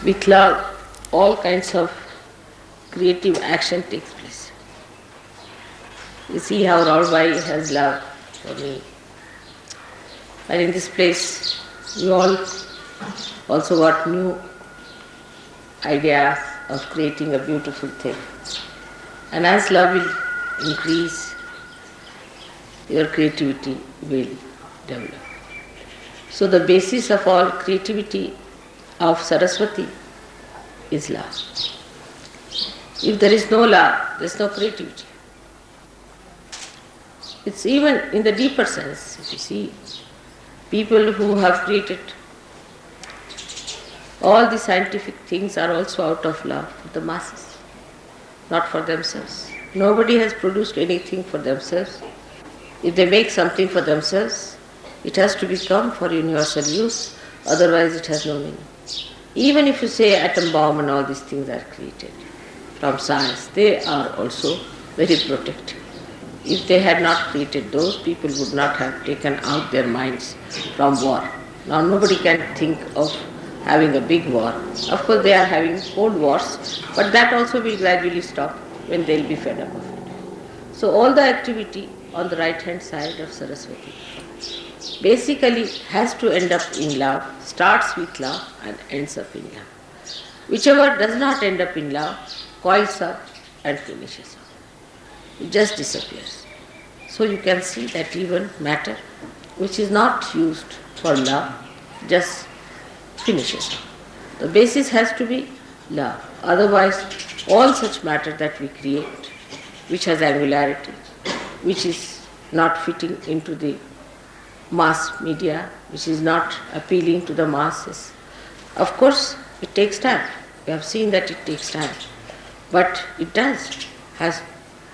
With love, all kinds of creative action takes place. You see how Raulbai has love for me. And in this place, we all also got new ideas of creating a beautiful thing. And as love will increase, your creativity will develop. So the basis of all creativity of Saraswati is love. If there is no love, there is no creativity. It's even in the deeper sense, if you see, people who have created all the scientific things are also out of love for the masses, not for themselves. Nobody has produced anything for themselves. If they make something for themselves, it has to become for universal use, otherwise it has no meaning. Even if you say atom bomb and all these things are created from science, they are also very protective. If they had not created those, people would not have taken out their minds from war. Now nobody can think of having a big war. Of course they are having cold wars, but that also will gradually stop when they will be fed up of it. So all the activity on the right hand side of Saraswati basically has to end up in love, starts with love and ends up in love. Whichever does not end up in love coils up and finishes up. It just disappears. So you can see that even matter which is not used for love just finishes up. The basis has to be love. Otherwise all such matter that we create, which has angularity, which is not fitting into the mass media, which is not appealing to the masses. Of course, it takes time. We have seen that it takes time. But it has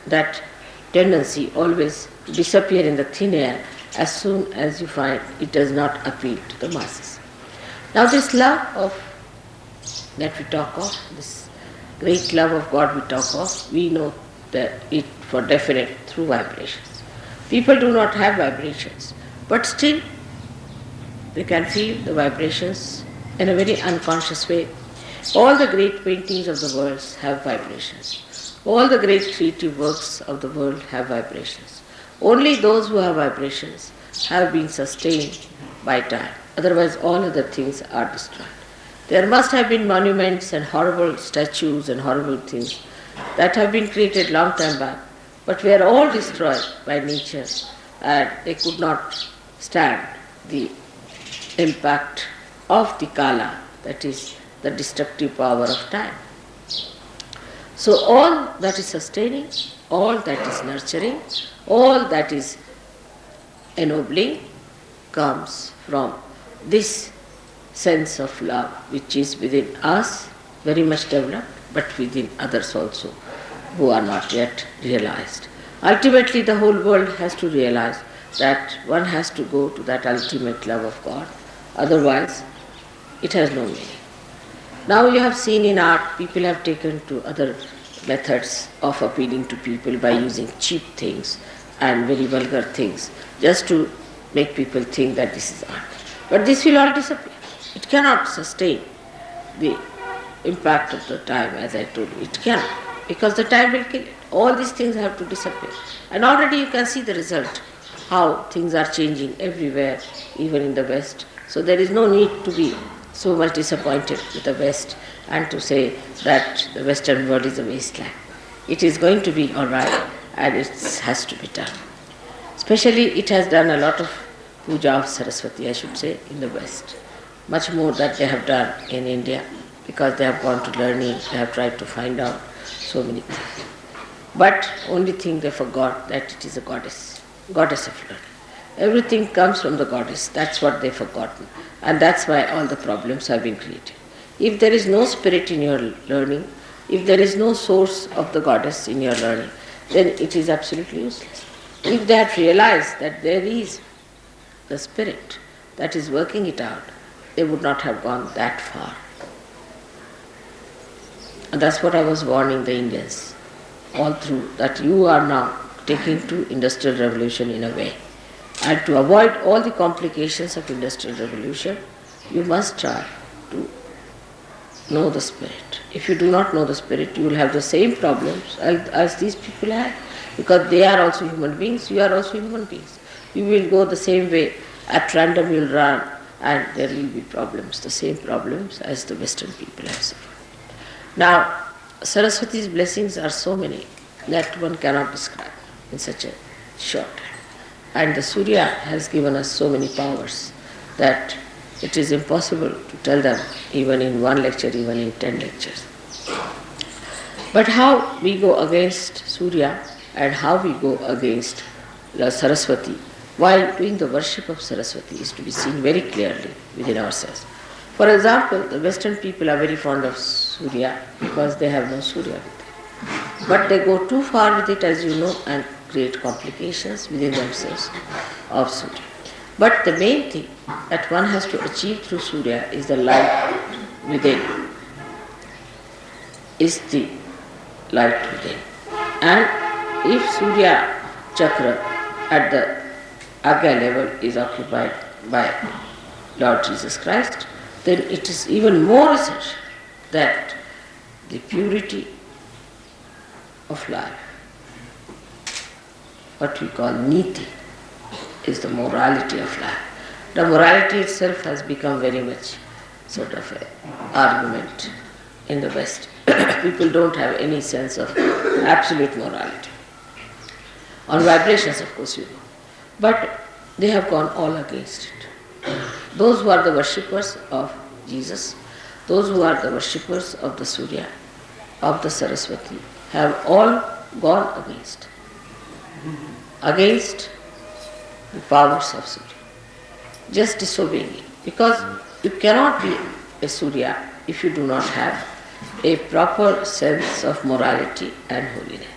that tendency always to disappear in the thin air as soon as you find it does not appeal to the masses. Now this love that we talk of, this great love of God we talk of, we know that it for definite through vibrations. People do not have vibrations, but still they can feel the vibrations in a very unconscious way. All the great paintings of the world have vibrations. All the great creative works of the world have vibrations. Only those who have vibrations have been sustained by time. Otherwise all other things are destroyed. There must have been monuments and horrible statues and horrible things that have been created long time back, but were all destroyed by nature and they could not stand the impact of the Kala, that is the destructive power of time. So all that is sustaining, all that is nurturing, all that is ennobling comes from this sense of love which is within us, very much developed, but within others also who are not yet realized. Ultimately the whole world has to realize that one has to go to that ultimate love of God, otherwise it has no meaning. Now you have seen in art, people have taken to other methods of appealing to people by using cheap things and very vulgar things, just to make people think that this is art. But this will all disappear. It cannot sustain the impact of the time, as I told you. It cannot, because the time will kill it. All these things have to disappear. And already you can see the result, how things are changing everywhere, even in the West. So there is no need to be so much disappointed with the West and to say that the Western world is a wasteland. It is going to be all right, and it has to be done. Especially it has done a lot of puja of Saraswati, I should say, in the West. Much more that they have done in India, because they have gone to learning, they have tried to find out so many things. But only thing they forgot, that it is a goddess of learning. Everything comes from the goddess, that's what they've forgotten. And that's why all the problems have been created. If there is no spirit in your learning, if there is no source of the goddess in your learning, then it is absolutely useless. If they had realized that there is the spirit that is working it out, they would not have gone that far. And that's what I was warning the Indians all through, that you are now taking to industrial revolution in a way. And to avoid all the complications of industrial revolution, you must try to know the Spirit. If you do not know the Spirit, you will have the same problems as these people have, because they are also human beings, you are also human beings. You will go the same way, at random you will run, and there will be problems, the same problems as the Western people have suffered. Now, Saraswati's blessings are so many that one cannot describe in such a short time. And the Surya has given us so many powers that it is impossible to tell them even in one lecture, even in 10 lectures. But how we go against Surya and how we go against the Saraswati while doing the worship of Saraswati is to be seen very clearly within ourselves. For example, the Western people are very fond of Surya because they have no Surya with them. But they go too far with it, as you know, and create complications within themselves of Surya. But the main thing that one has to achieve through Surya is the light within. Is the light within. And if Surya chakra at the Agya level is occupied by Lord Jesus Christ, then it is even more essential that the purity of life, what we call niti, is the morality of life. The morality itself has become very much sort of an argument in the West. People don't have any sense of absolute morality. On vibrations, of course, you know. But they have gone all against it. Those who are the worshippers of Jesus, those who are the worshippers of the Surya, of the Saraswati, have all gone against the powers of Surya, just disobeying it. Because you cannot be a Surya if you do not have a proper sense of morality and holiness.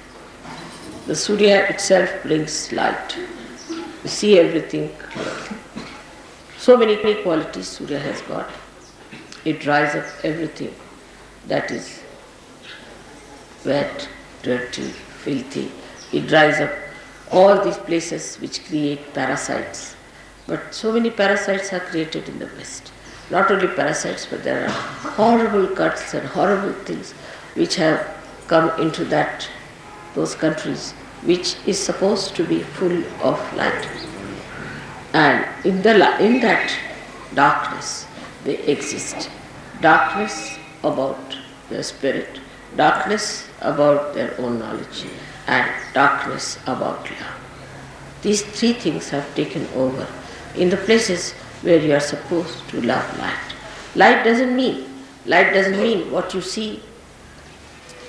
The Surya itself brings light. You see everything clearly. So many qualities Surya has got. It dries up everything that is wet, dirty, filthy. It dries up all these places which create parasites. But so many parasites are created in the West. Not only parasites, but there are horrible cuts and horrible things which have come into those countries which is supposed to be full of light. And in that darkness they exist. Darkness about their spirit, darkness about their own knowledge, and darkness about love. These three things have taken over in the places where you are supposed to love light. Light doesn't mean what you see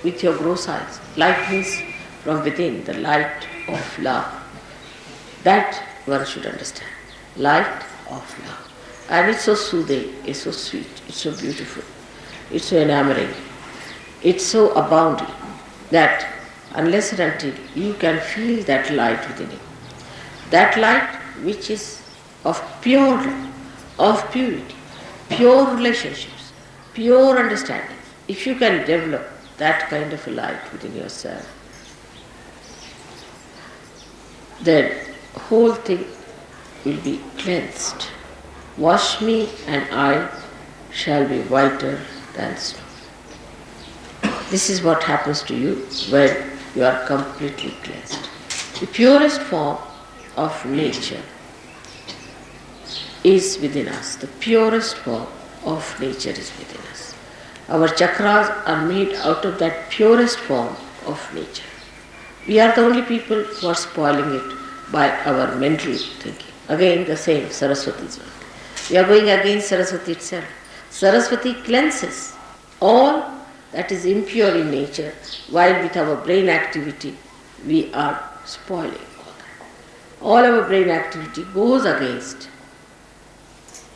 with your gross eyes. Light means from within, the light of love. That one should understand. Light of love. And it's so soothing, it's so sweet, it's so beautiful, it's so enamoring, it's so abounding that unless and until you can feel that light within you, that light which is of pure love, of purity, pure relationships, pure understanding, if you can develop that kind of a light within yourself, then whole thing will be cleansed. Wash me and I shall be whiter than snow. This is what happens to you when you are completely cleansed. The purest form of nature is within us. The purest form of nature is within us. Our chakras are made out of that purest form of nature. We are the only people who are spoiling it by our mental thinking. Again, the same Saraswati's work. We are going against Saraswati itself. Saraswati cleanses all that is impure in nature, while with our brain activity we are spoiling all that. All our brain activity goes against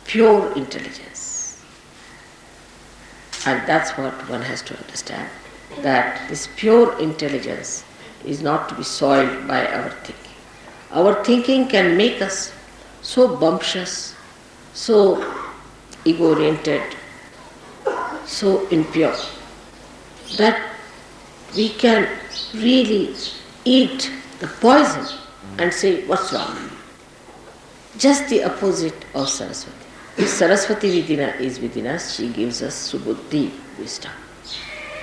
pure intelligence. And that's what one has to understand, that this pure intelligence is not to be soiled by our thinking. Our thinking can make us so bumptious, so ego-oriented, so impure, that we can really eat the poison and say, what's wrong? Just the opposite of Saraswati. If Saraswati is within us, she gives us subuddhi, wisdom.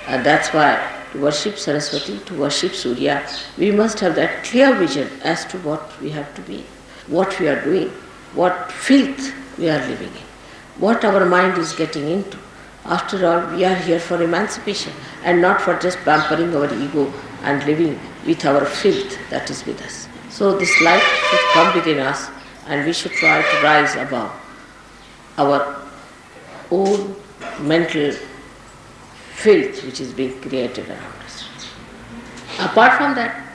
And that's why to worship Saraswati, to worship Surya, we must have that clear vision as to what we have to be, what we are doing, what filth we are living in, what our mind is getting into. After all, we are here for emancipation and not for just pampering our ego and living with our filth that is with us. So this light should come within us and we should try to rise above our own mental filth which is being created around us. Apart from that,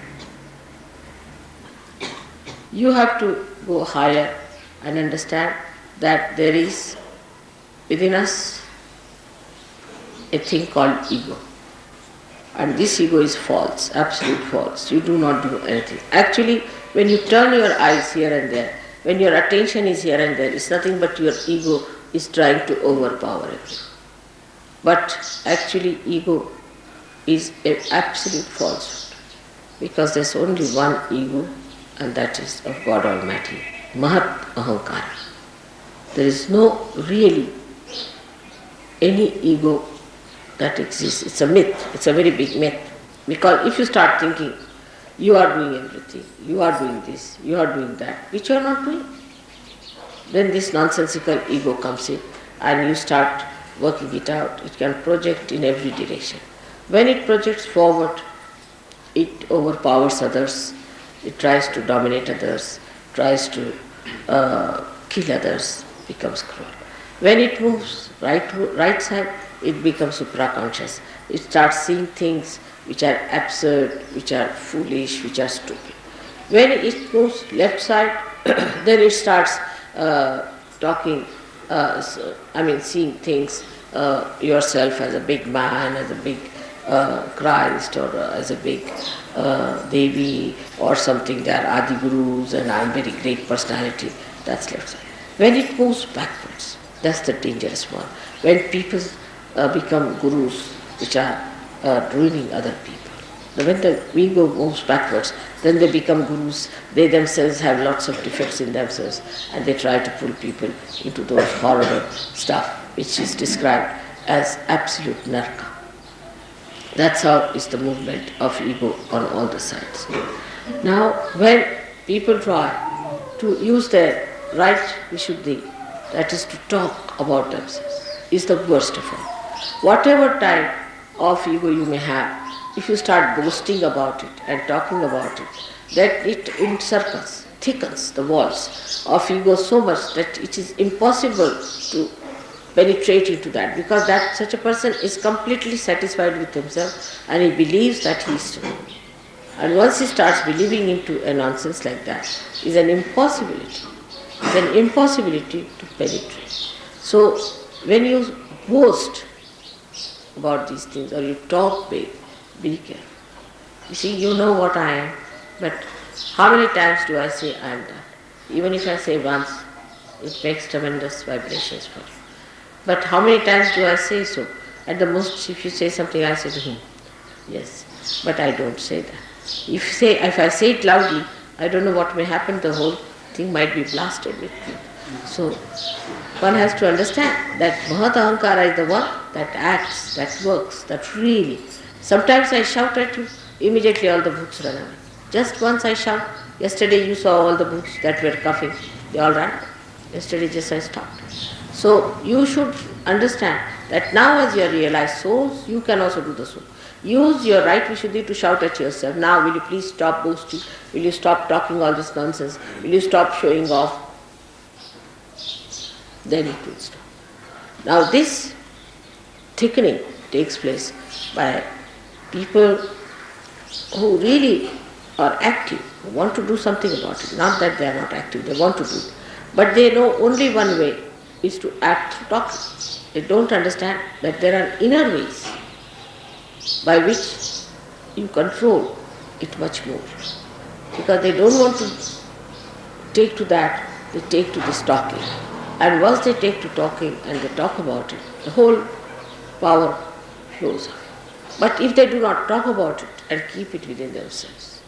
you have to go higher and understand that there is within us a thing called ego. And this ego is false, absolute false. You do not do anything. Actually, when you turn your eyes here and there, when your attention is here and there, it's nothing but your ego is trying to overpower everything. But actually, ego is an absolute falsehood, because there's only one ego, and that is of God Almighty, Mahat Ahankara. There is no really any ego that exists. It's a myth, it's a very big myth. Because if you start thinking, you are doing everything, you are doing this, you are doing that, which you are not doing, then this nonsensical ego comes in and you start working it out. It can project in every direction. When it projects forward, it overpowers others, it tries to dominate others, tries to kill others, becomes cruel. When it moves right side, it becomes supraconscious. It starts seeing things which are absurd, which are foolish, which are stupid. When it moves left side, then it starts seeing things, yourself as a big man, as a big Christ, or as a big Devi, or something. They are Adi Gurus and I am very great personality. That's left side. When it moves backwards, that's the dangerous one. When people become gurus, which are ruining other people. When the ego moves backwards, then they become gurus. They themselves have lots of defects in themselves, and they try to pull people into those horrible stuff which is described as absolute narka. That's how is the movement of ego on all the sides. Now, when people try to use their right vishuddhi, that is to talk about themselves, is the worst of all. Whatever type of ego you may have, if you start boasting about it and talking about it, that it encircles, thickens the walls of ego so much that it is impossible to penetrate into that, because that such a person is completely satisfied with himself and he believes that he is true. And once he starts believing into a nonsense like that, is an impossibility. It's an impossibility to penetrate. So when you boast about these things or you talk big, be careful. You see, you know what I am, but how many times do I say I am that? Even if I say once, it makes tremendous vibrations for you. But how many times do I say so? At the most, if you say something, I say to him, yes, but I don't say that. If I say it loudly, I don't know what may happen, the whole thing might be blasted with me. So, one has to understand that Mahat Ahankara is the one that acts, that works, that really. Sometimes I shout at you, immediately all the bhoots run away. Just once I shout. Yesterday you saw all the bhoots that were coughing, they all ran. Yesterday just I stopped. So you should understand that now as you are realized souls, you can also do the same. Use your right vishuddhi to shout at yourself. Now will you please stop boasting? Will you stop talking all this nonsense? Will you stop showing off? Then it will stop. Now this thickening takes place by people who really are active, who want to do something about it. Not that they are not active, they want to do it. But they know only one way is to act through talking. They don't understand that there are inner ways by which you control it much more. Because they don't want to take to that, they take to this talking. And once they take to talking and they talk about it, the whole power flows out. But if they do not talk about it and keep it within themselves,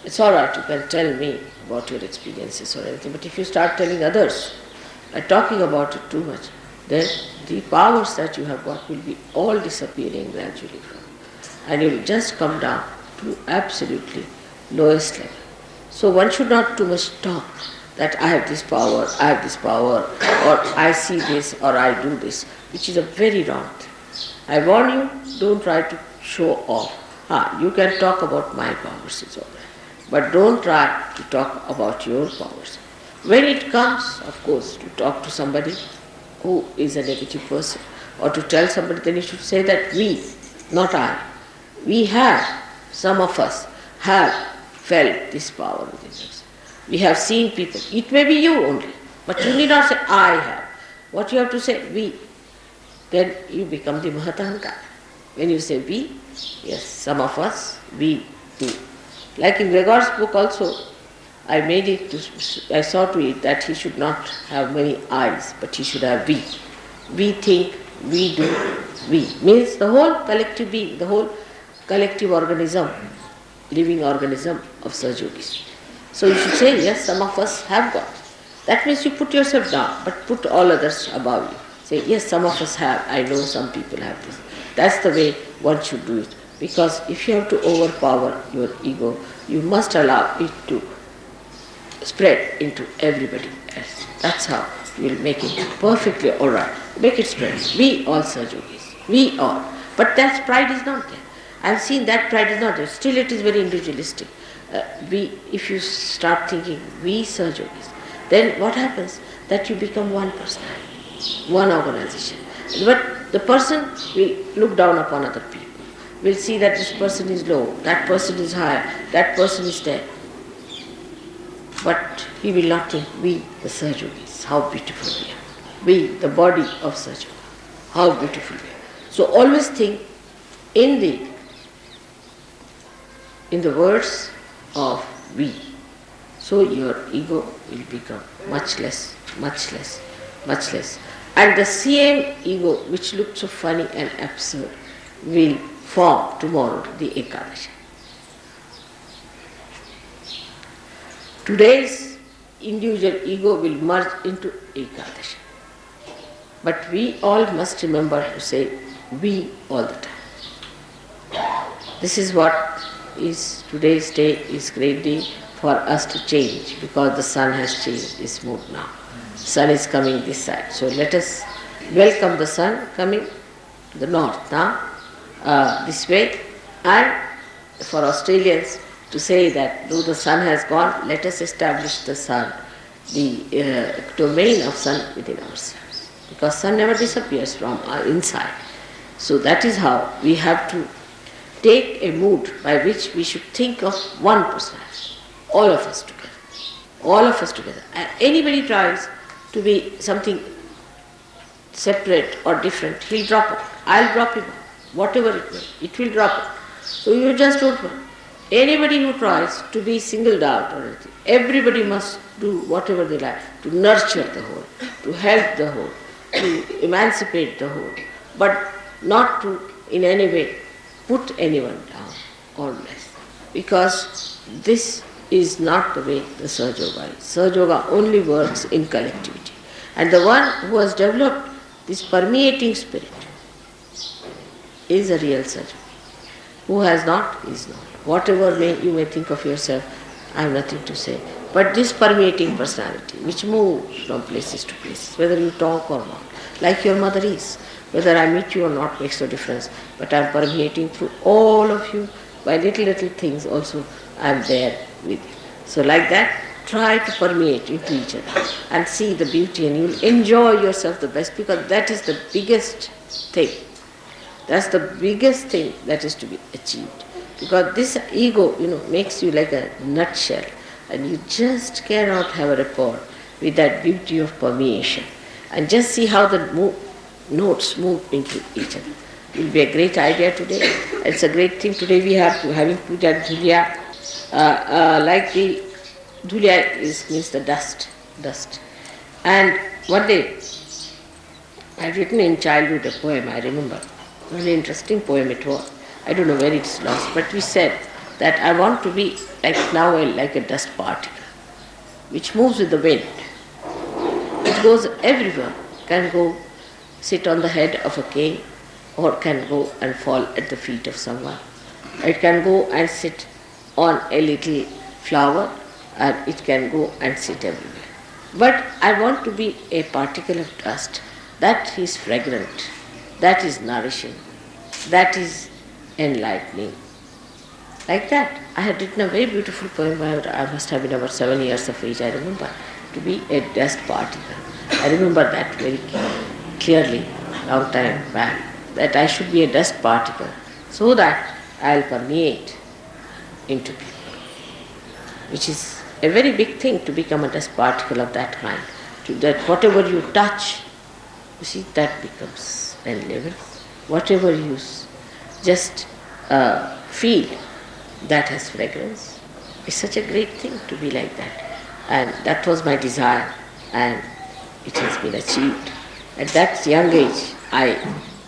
it's all right, you can tell me about your experiences or anything, but if you start telling others, by talking about it too much, then the powers that you have got will be all disappearing gradually from you. And you will just come down to absolutely lowest level. So one should not too much talk that I have this power, or I see this, or I do this, which is a very wrong thing. I warn you, don't try to show off. You can talk about my powers, it's all right. But don't try to talk about your powers. When it comes, of course, to talk to somebody who is a negative person, or to tell somebody, then you should say that we, not I, we have, some of us have felt this power within us. We have seen people. It may be you only, but you need not say I have. What you have to say, we. Then you become the Mahatahankara. When you say we, yes, some of us, we do. Like in Gregor's book also, I saw to it that he should not have many I's, but he should have we. We think, we do, we. Means the whole collective being, the whole collective organism, living organism of Sahaja. So you should say, yes, some of us have got. That means you put yourself down, but put all others above you. Say, yes, some of us have. I know some people have this. That's the way one should do it. Because if you have to overpower your ego, you must allow it to spread into everybody else. That's how you will make it perfectly all right. Make it spread. We all Sahajogis. We all. But that pride is not there. I have seen that pride is not there. Still it is very individualistic. If you start thinking we Sahajogis, then what happens? That you become one personality, one organization. But the person will look down upon other people, will see that this person is low, that person is high, that person is there. But he will not think, we the Sahajogis, how beautiful we are. We, the body of Sahaja, how beautiful we are. So always think in the words of we. So your ego will become much less, much less, much less. And the same ego which looked so funny and absurd will form tomorrow, the Ekadashi. Today's individual ego will merge into Ekadashi. But we all must remember to say we all the time. This is what is today's day is great day for us to change, because the sun has changed its mood now. Sun is coming this side. So let us welcome the sun coming to the north now, this way. And for Australians to say that though the sun has gone, let us establish the sun, the domain of sun within ourselves. Because sun never disappears from our inside. So that is how we have to take a mood by which we should think of one personality, all of us together. All of us together. And anybody tries to be something separate or different, he'll drop it. I'll drop him. Whatever it will drop it. So you just don't want. Anybody who tries to be singled out or anything, everybody must do whatever they like to nurture the whole, to help the whole, to emancipate the whole, but not to in any way put anyone down or less. Because this is not the way the Sahaja Yoga is. Sahaja Yoga only works in collectivity. And the one who has developed this permeating spirit is a real Sahaja. Who has not is not. Whatever you may think of yourself, I have nothing to say. But this permeating personality, which moves from places to places, whether you talk or not, like your mother is, whether I meet you or not makes no difference, but I am permeating through all of you. By little things also I am there with you. So like that, try to permeate into each other and see the beauty, and you will enjoy yourself the best, because that is the biggest thing. That's the biggest thing that is to be achieved. Because this ego, makes you like a nutshell, and you just cannot have a rapport with that beauty of permeation. And just see how the notes move into each other. It will be a great idea today. It's a great thing today we have to having puja Dhulia. Like the Dhulia means the dust. And one day I had written in childhood a poem, I remember. A very interesting poem it was. I don't know where it's lost, but we said that I want to be like a dust particle, which moves with the wind. It It goes everywhere. Can go sit on the head of a king, or can go and fall at the feet of someone. It can go and sit on a little flower, and it can go and sit everywhere. But I want to be a particle of dust that is fragrant, that is nourishing, that is enlightening. Like that. I had written a very beautiful poem. I must have been about 7 years of age, I remember, to be a dust particle. I remember that very clearly, long time back, that I should be a dust particle so that I'll permeate into people, which is a very big thing to become a dust particle of that kind. That whatever you touch, you see, that becomes enlivened. Whatever you just feel, that has fragrance. It's such a great thing to be like that. And that was my desire, and it has been achieved. At that young age, I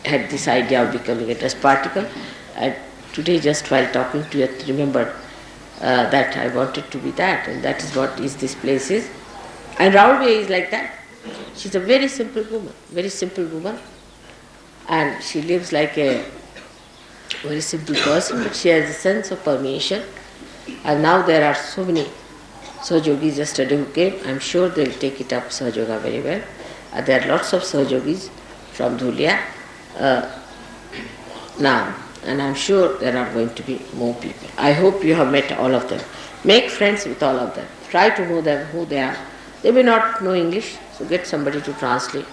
had this idea of becoming a dust particle. And today, just while talking to you, I remembered that I wanted to be that, and that is what this place is. And Raulve is like that. She's a very simple woman, and she lives like a very simple person, but she has a sense of permeation. And now there are so many Sahajogis yesterday who came. I'm sure they'll take it up, Sahajoga, very well. There are lots of Sahajogis from Dhulia now, and I'm sure there are going to be more people. I hope you have met all of them. Make friends with all of them. Try to know them, who they are. They may not know English, so get somebody to translate.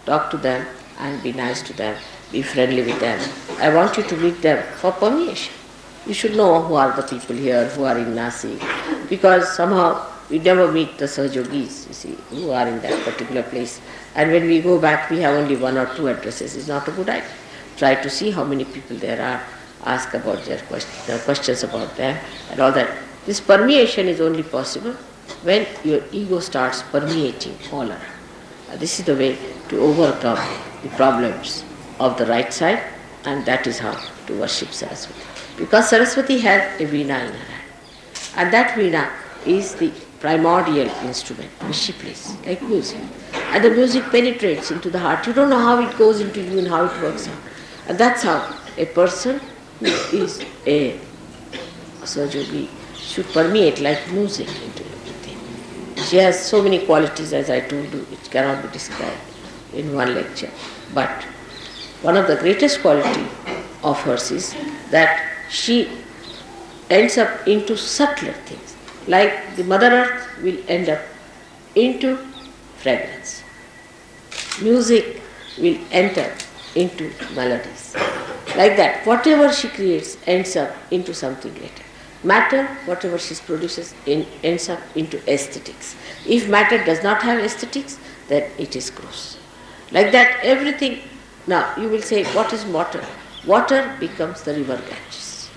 Talk to them and be nice to them. Be friendly with them. I want you to meet them for permeation. You should know who are the people here, who are in Nasik, because somehow we never meet the Sahajogis, you see, who are in that particular place. And when we go back, we have only 1 or 2 addresses. It's not a good idea. Try to see how many people there are, ask about their questions about them and all that. This permeation is only possible when your ego starts permeating all around. This is the way to overcome the problems of the right side, and that is how to worship Saraswati. Because Saraswati has a veena in her hand, and that veena is the primordial instrument which she plays, like music. And the music penetrates into the heart. You don't know how it goes into you and how it works out. And that's how a person who is a Sahajogi should permeate like music into everything. She has so many qualities, as I told you, it cannot be described in one lecture. But one of the greatest qualities of hers is that she ends up into subtler things. Like the Mother Earth will end up into fragrance. Music will enter into melodies. Like that, whatever she creates ends up into something later. Matter, whatever she produces, ends up into aesthetics. If matter does not have aesthetics, then it is gross. Like that, everything. Now, you will say, what is water? Water becomes the river Ganges.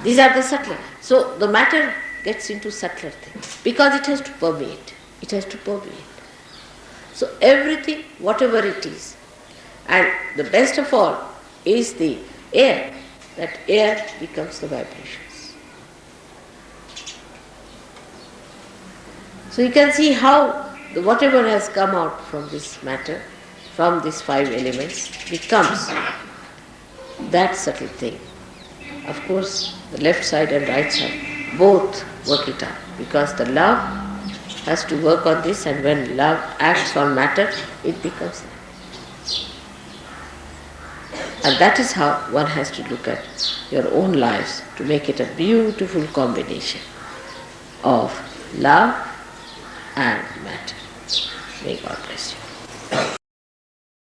These are the subtler. So, the matter gets into subtler things because it has to permeate. It has to permeate. So, everything, whatever it is, and the best of all is the air. That air becomes the vibrations. So you can see how whatever has come out from this matter, from these 5 elements, becomes that subtle thing. Of course, the left side and right side both work it out, because the love has to work on this, and when love acts on matter, it becomes that. And that is how one has to look at your own lives to make it a beautiful combination of love and matter. May God bless you.